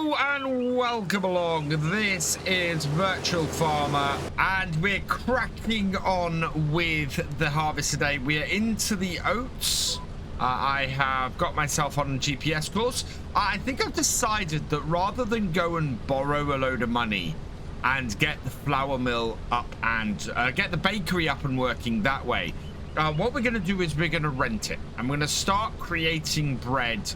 Hello and welcome along. This is Virtual Farmer and we're cracking on with the harvest today. We are into the oats. I have got myself on a GPS course. I think I've decided that rather than go and borrow a load of money and get the flour mill up and get the bakery up and working that way, what we're going to do is we're going to rent it. I'm going to start creating bread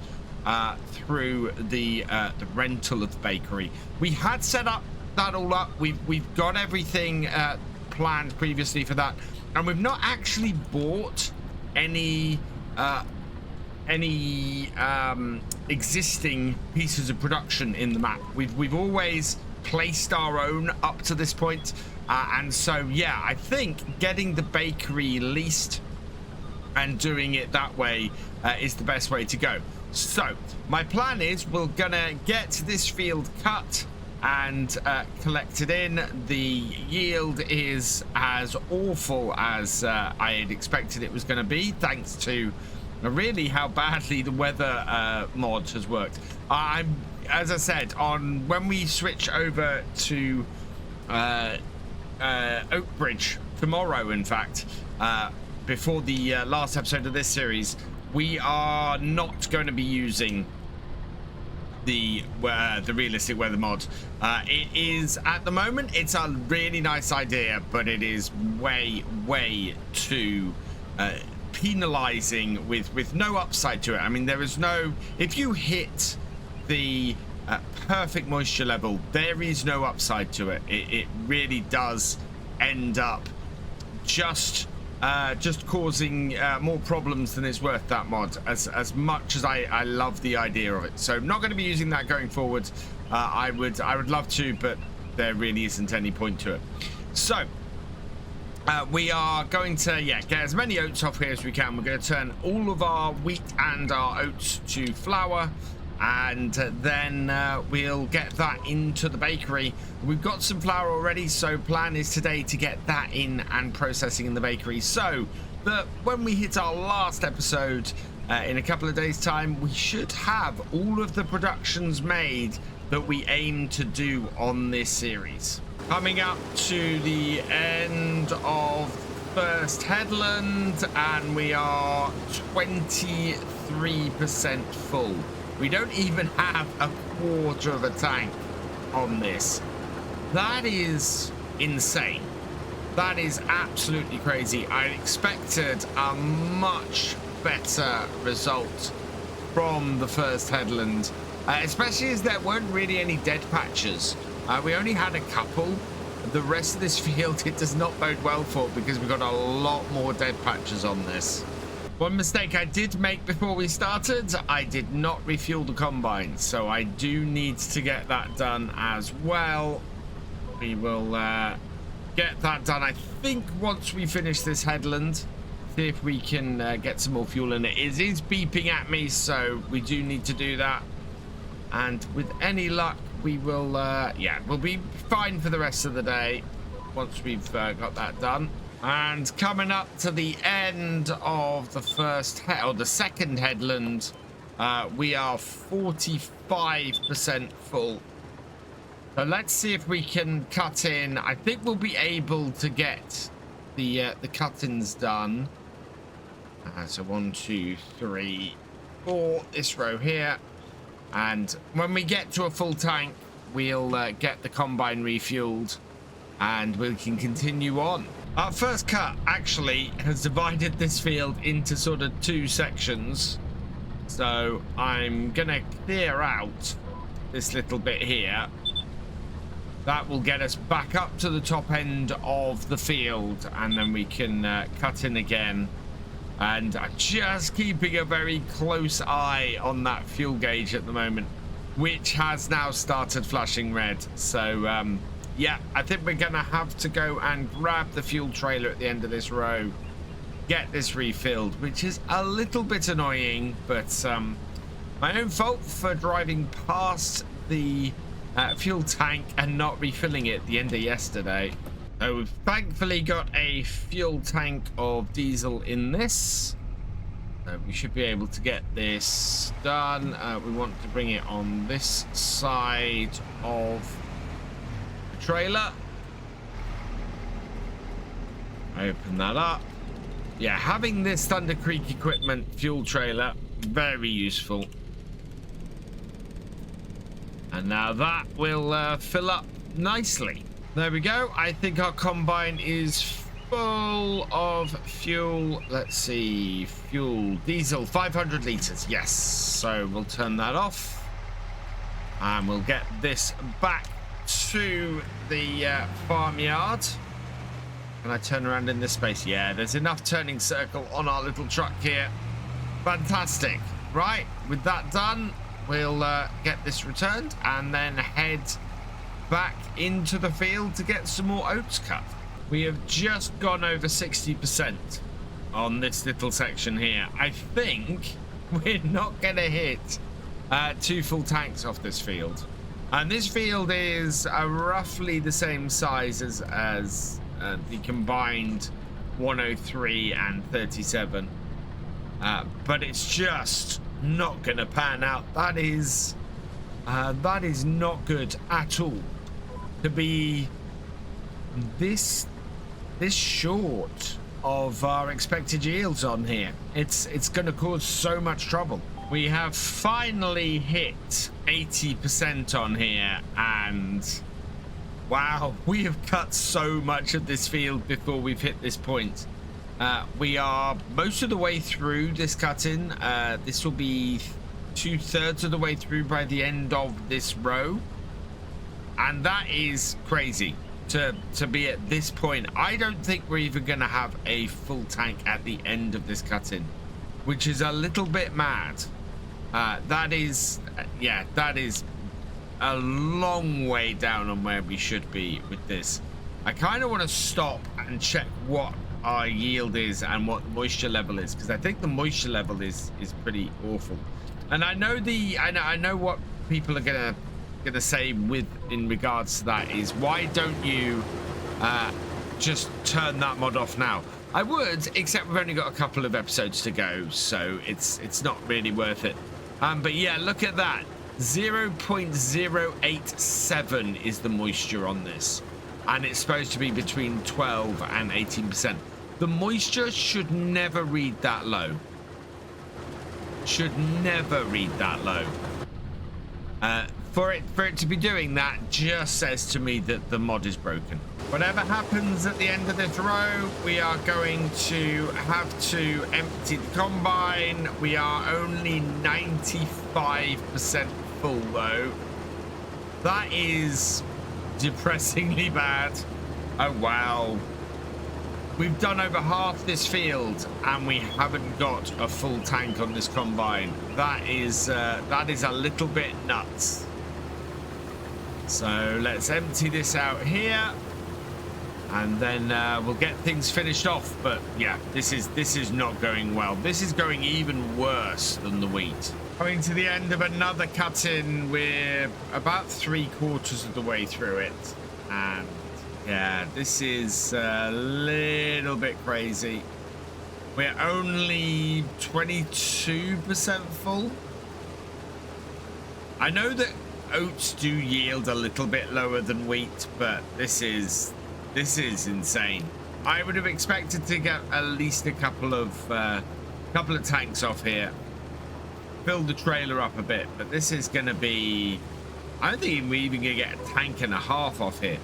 through the rental of the bakery. We had set up that all up. We've got everything planned previously for that, and we've not actually bought any existing pieces of production in the map. We've always placed our own up to this point, and so yeah, I think getting the bakery leased and doing it that way is the best way to go. So my plan is we're gonna get this field cut and collected in. The yield is as awful as I had expected it was going to be, thanks to really how badly the weather mod has worked. As I said, when we switch over to Oakbridge tomorrow, in fact, before the last episode of this series, we are not going to be using the realistic weather mod. It is, at the moment, it's a really nice idea, but it is way too penalizing with no upside to it. I mean, there is no, if you hit the perfect moisture level, there is no upside to it. It really does end up just causing more problems than it's worth, that mod, as much as I love the idea of it. So I'm not going to be using that going forward. I would love to, but there really isn't any point to it. So we are going to get as many oats off here as we can. We're going to turn all of our wheat and our oats to flour, and then we'll get that into the bakery. We've got some flour already, so plan is today to get that in and processing in the bakery, so that when we hit our last episode in a couple of days time, we should have all of the productions made that we aim to do on this series. Coming up to the end of first headland, and we are 23% full. We don't even have a quarter of a tank on this. That is insane. That is absolutely crazy. I expected a much better result from the first headland, especially as there weren't really any dead patches. We only had a couple. The rest of this field, it does not bode well for, because we've got a lot more dead patches on this. One mistake I did make before we started, I did not refuel the combine, so I do need to get that done as well. We will get that done, I think, once we finish this headland. See if we can get some more fuel in it. It is beeping at me, so we do need to do that. And with any luck, we will, we'll be fine for the rest of the day once we've got that done. And coming up to the end of the the second headland, we are 45% full. So let's see if we can cut in. I think we'll be able to get the cut-ins done. So 1, 2, 3, 4, this row here. And when we get to a full tank, we'll get the combine refueled, and we can continue on. Our first cut actually has divided this field into sort of 2 sections. So I'm gonna clear out this little bit here. That will get us back up to the top end of the field, and then we can cut in again. And I'm just keeping a very close eye on that fuel gauge at the moment, which has now started flashing red. So yeah, I think we're gonna have to go and grab the fuel trailer at the end of this row, get this refilled, which is a little bit annoying, but my own fault for driving past the fuel tank and not refilling it at the end of yesterday. So we've thankfully got a fuel tank of diesel in this. We should be able to get this done. We want to bring it on this side of the trailer. Open that up. Yeah, having this Thunder Creek equipment fuel trailer, very useful. And now that will fill up nicely. There we go. I think our combine is full of fuel. Let's see, fuel, diesel, 500 liters. Yes, so we'll turn that off and we'll get this back to the farmyard. Can I turn around in this space? Yeah, there's enough turning circle on our little truck here. Fantastic. Right, with that done, we'll get this returned and then head back into the field to get some more oats cut. We have just gone over 60% on this little section here. I think we're not going to hit 2 full tanks off this field. And this field is roughly the same size as the combined 103 and 37. But it's just not going to pan out. That is not good at all to be this short of our expected yields on here. It's going to cause so much trouble. We have finally hit 80% on here, and wow, we have cut so much of this field before we've hit this point. We are most of the way through this cut-in. This will be 2/3 of the way through by the end of this row, and that is crazy to be at this point. I don't think we're even going to have a full tank at the end of this cut-in, which is a little bit mad. That is a long way down on where we should be with this. I kind of want to stop and check what our yield is and what the moisture level is, because I think the moisture level is pretty awful. And I know what people are gonna say in regards to that is, why don't you just turn that mod off now? I would, except we've only got a couple of episodes to go, so it's not really worth it. But yeah, look at that. 0.087 is the moisture on this, and it's supposed to be between 12 and 18%. The moisture should never read that low. Should never read that low. For it to be doing that just says to me that the mod is broken. Whatever happens at the end of this row, we are going to have to empty the combine. We are only 95% full though. That is depressingly bad. Oh wow. We've done over half this field and we haven't got a full tank on this combine. That is a little bit nuts. So let's empty this out here, and then we'll get things finished off. But yeah, this is not going well. This is going even worse than the wheat. Coming to the end of another cut-in. We're about 3/4 of the way through it, and yeah, this is a little bit crazy. We're only 22% full. I know that oats do yield a little bit lower than wheat, but this is insane. I would have expected to get at least a couple of tanks off here, fill the trailer up a bit, but this is going to be, I don't think we're even going to get a tank and a half off here.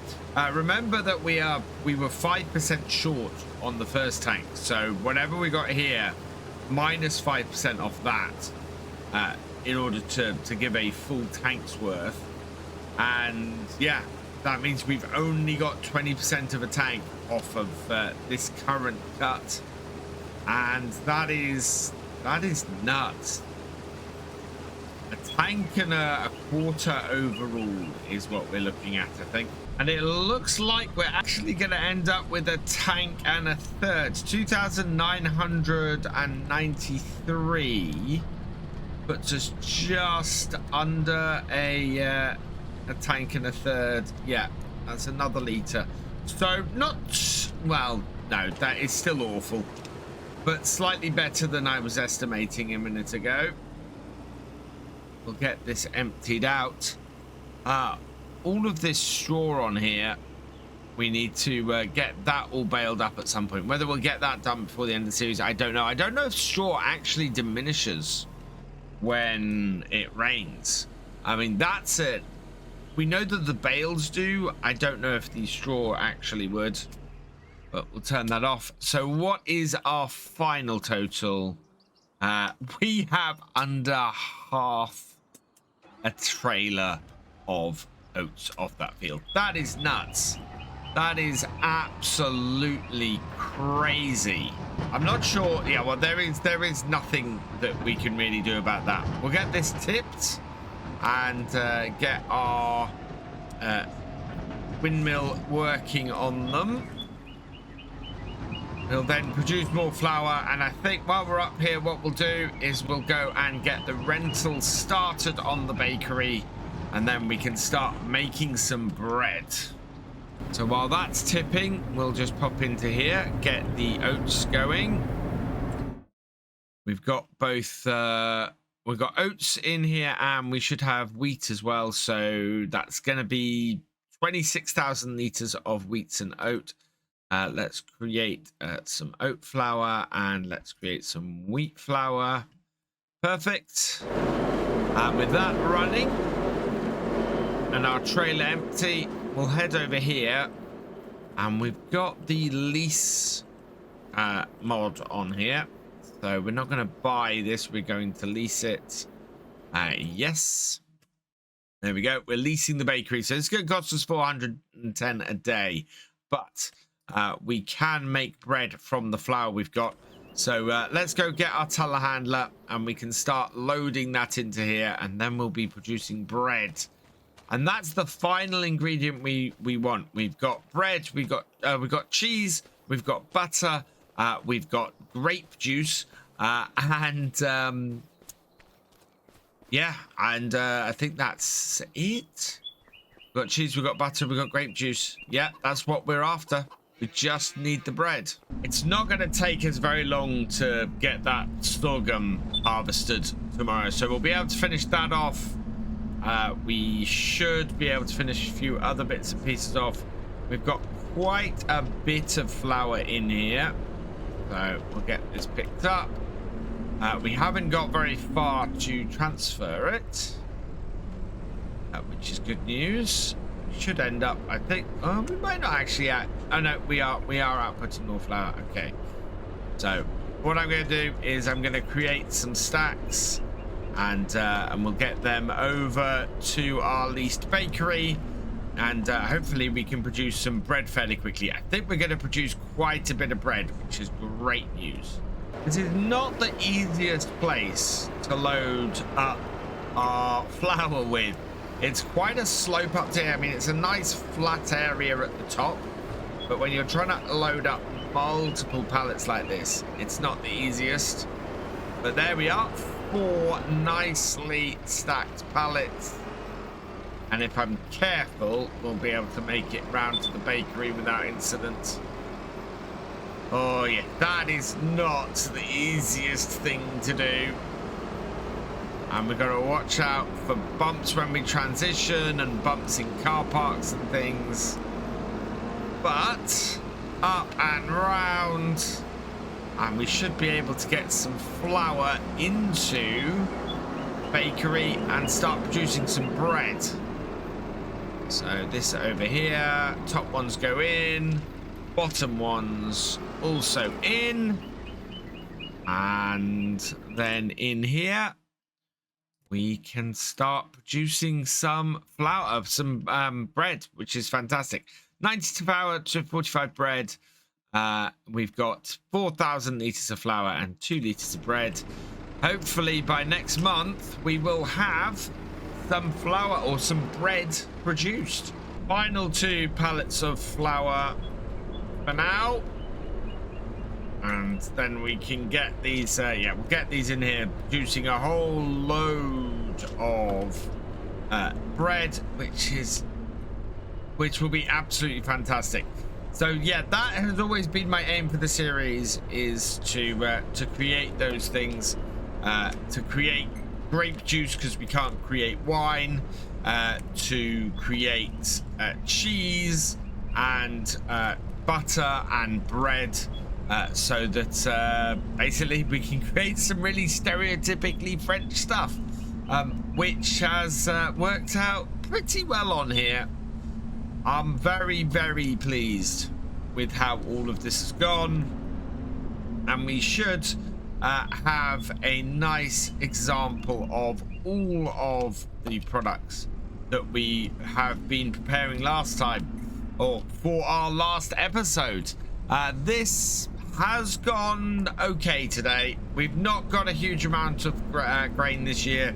Remember that we were 5% short on the first tank, so whatever we got here, minus 5% off that, in order to give a full tank's worth. And yeah, that means we've only got 20% of a tank off of this current cut, and that is nuts. A tank and a quarter overall is what we're looking at, I think. And it looks like we're actually going to end up with a tank and a third. 2,993 puts us just under a tank and a third. Yeah, that's another litre. So not, well, no, that is still awful. but slightly better than I was estimating a minute ago. We'll get this emptied out. All of this straw on here, we need to get that all baled up at some point. Whether we'll get that done before the end of the series, I don't know. I don't know if straw actually diminishes when it rains. I mean, that's it. We know that the bales do. I don't know if the straw actually would, but we'll turn that off. So what is our final total? We have under half a trailer of oats off that field. That is nuts. That is absolutely crazy. I'm not sure. Yeah, well, there is nothing that we can really do about that. We'll get this tipped and get our windmill working on them. We'll then produce more flour, and I think while we're up here, what we'll do is we'll go and get the rental started on the bakery, and then we can start making some bread. So while that's tipping, we'll just pop into here, get the oats going. We've got both, we've got oats in here, and we should have wheat as well. So that's going to be 26,000 liters of wheat and oat. Let's create some oat flour, and let's create some wheat flour. Perfect. And with that running and our trailer empty, we'll head over here, and we've got the lease mod on here. So we're not going to buy this, we're going to lease it. Yes. There we go. We're leasing the bakery. So it's going to cost us 410 a day, but we can make bread from the flour we've got. So let's go get our telehandler, and we can start loading that into here, and then we'll be producing bread. And that's the final ingredient we want. We've got bread, we've got cheese, we've got butter, we've got grape juice, and yeah, and I think that's it. We've got cheese, we've got butter, we've got grape juice. Yeah, that's what we're after. We just need the bread. It's not going to take us very long to get that sorghum harvested tomorrow, so we'll be able to finish that off. We should be able to finish a few other bits and pieces off. We've got quite a bit of flour in here, so we'll get this picked up. We haven't got very far to transfer it, which is good news. We should end up, I think, we might not actually oh no, we are outputting more flour. Okay, so what I'm going to do is I'm going to create some stacks, and we'll get them over to our leased bakery, and hopefully we can produce some bread fairly quickly. I think we're going to produce quite a bit of bread, which is great news. This is not the easiest place to load up our flour with. It's quite a slope up to here. I mean, it's a nice flat area at the top, but when you're trying to load up multiple pallets like this, it's not the easiest. But there we are. 4 nicely stacked pallets, and if I'm careful, we'll be able to make it round to the bakery without incident. Oh yeah, that is not the easiest thing to do, and we've got to watch out for bumps when we transition and bumps in car parks and things. But up and round, and we should be able to get some flour into bakery and start producing some bread. So this over here, top ones go in, bottom ones also in, and then in here we can start producing some flour, some bread, which is fantastic. 90 flour to 45 bread. We've got 4,000 liters of flour and 2 liters of bread. Hopefully by next month we will have some flour or some bread produced. Final 2 pallets of flour for now, and then we can get these yeah, we'll get these in here producing a whole load of bread, which will be absolutely fantastic. So yeah, that has always been my aim for the series, is to create those things, to create grape juice because we can't create wine, to create cheese and butter and bread, so that basically we can create some really stereotypically French stuff, which has worked out pretty well on here. I'm very, very pleased with how all of this has gone, and we should have a nice example of all of the products that we have been preparing last time, or for our last episode. This has gone okay today. We've not got a huge amount of grain this year.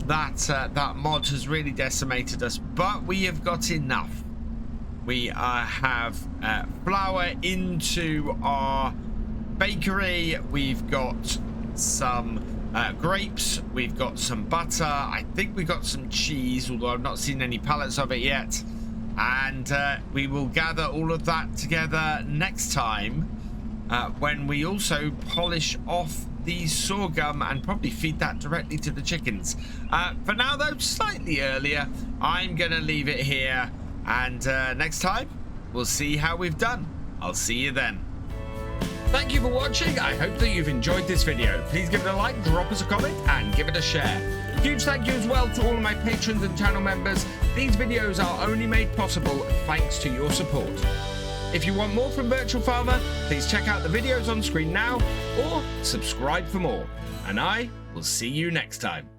That mod has really decimated us, but we have got enough. We have flour into our bakery. We've got some grapes. We've got some butter. I think we've got some cheese, although I've not seen any pallets of it yet. And we will gather all of that together next time, when we also polish off the sorghum and probably feed that directly to the chickens. For now, though, slightly earlier, I'm going to leave it here. And next time, we'll see how we've done. I'll see you then. Thank you for watching. I hope that you've enjoyed this video. Please give it a like, drop us a comment, and give it a share. Huge thank you as well to all of my patrons and channel members. These videos are only made possible thanks to your support. If you want more from Virtual Farmer, please check out the videos on screen now, or subscribe for more. And I will see you next time.